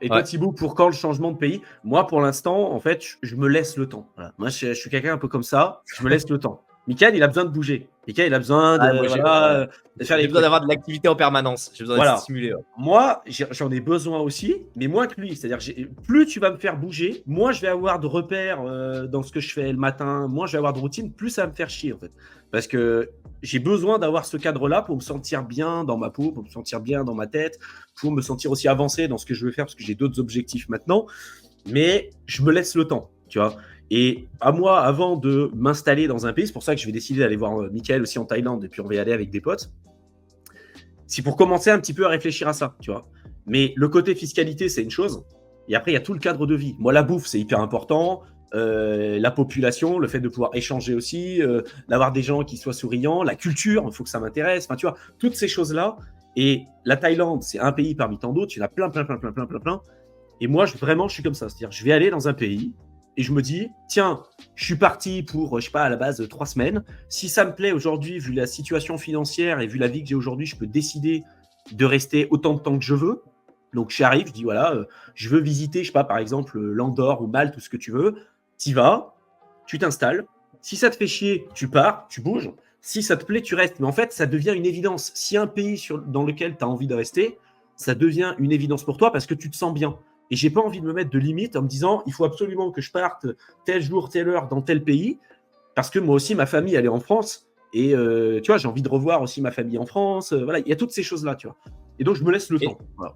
Et toi, Ouais. Thibaut, pour quand le changement de pays? Moi, pour l'instant, en fait, je me laisse le temps. Voilà. Moi, je suis quelqu'un un peu comme ça. Je me laisse le temps. Mickaël, il a besoin de bouger. Mickaël, il a besoin Ah, moi, de, voilà, de faire j'ai des besoin trucs. d'avoir de l'activité en permanence. J'ai besoin d'être Voilà. stimulé. Ouais. Moi, j'en ai besoin aussi, mais moins que lui. C'est-à-dire, plus tu vas me faire bouger, moins je vais avoir de repères dans ce que je fais le matin, moins je vais avoir de routine, plus ça va me faire chier, en fait. Parce que j'ai besoin d'avoir ce cadre-là pour me sentir bien dans ma peau, pour me sentir bien dans ma tête, pour me sentir aussi avancé dans ce que je veux faire, parce que j'ai d'autres objectifs maintenant. Mais je me laisse le temps, tu vois. Et à moi, avant de m'installer dans un pays, c'est pour ça que je vais décider d'aller voir Mickaël aussi en Thaïlande, et puis on va y aller avec des potes. C'est pour commencer un petit peu à réfléchir à ça, tu vois. Mais le côté fiscalité, c'est une chose. Et après, il y a tout le cadre de vie. Moi, la bouffe, c'est hyper important. La population, le fait de pouvoir échanger aussi, d'avoir des gens qui soient souriants, la culture, il faut que ça m'intéresse. Enfin, tu vois, toutes ces choses-là. Et la Thaïlande, c'est un pays parmi tant d'autres. Il y en a plein, plein, plein, plein, plein, plein, plein. Et moi, vraiment, je suis comme ça. C'est-à-dire, je vais aller dans un pays et je me dis, tiens, je suis parti pour, je sais pas, à la base, 3 semaines. Si ça me plaît aujourd'hui, vu la situation financière et vu la vie que j'ai aujourd'hui, je peux décider de rester autant de temps que je veux. Donc, j'arrive, je dis, voilà, je veux visiter, je sais pas, par exemple, l'Andorre ou Malte, tout ce que tu veux. Tu vas, tu t'installes. Si ça te fait chier, tu pars, tu bouges. Si ça te plaît, tu restes. Mais en fait, ça devient une évidence. Si un pays dans lequel tu as envie de rester, ça devient une évidence pour toi parce que tu te sens bien. Et j'ai pas envie de me mettre de limites en me disant il faut absolument que je parte tel jour, telle heure dans tel pays, parce que moi aussi, ma famille, elle est en France. Et tu vois, j'ai envie de revoir aussi ma famille en France. Voilà, il y a toutes ces choses-là, tu vois. Et donc, je me laisse le Et, temps. Voilà.